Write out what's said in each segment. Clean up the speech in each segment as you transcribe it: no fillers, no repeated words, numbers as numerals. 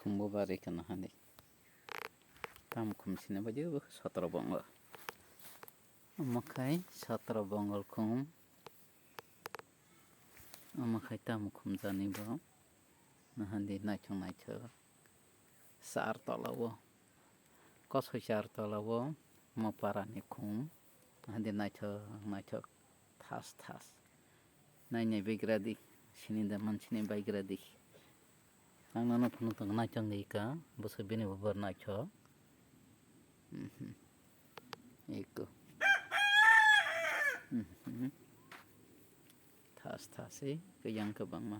khumbo bari kana handi tam khum sine baje 17 bongol amakai 17 bongol khum amakai tam khum jani bo handi naithok naithok sar tolawo kosoi sar tolawo moparani khum handi naithok thas thas nainai begradi sini da mansini baigradi ang nano phunu tong naithok nika boso bini bo naithok eko thas thasi kayang kabangma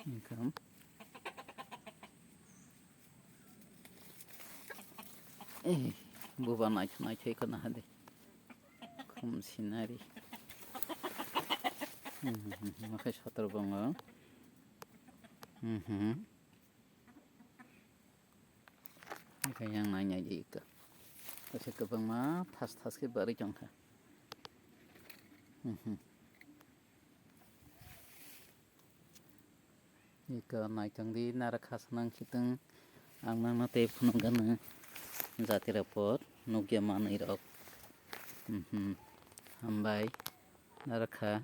income buba naithok kana hadi khum sinari makai 17 bongol kayang nanya jika kasi kabangma thas thas ke bari jongkha ika naithok di nara khasnang khiteng ang nangno te phunukgano jati report nugya manui rok hambai nara kha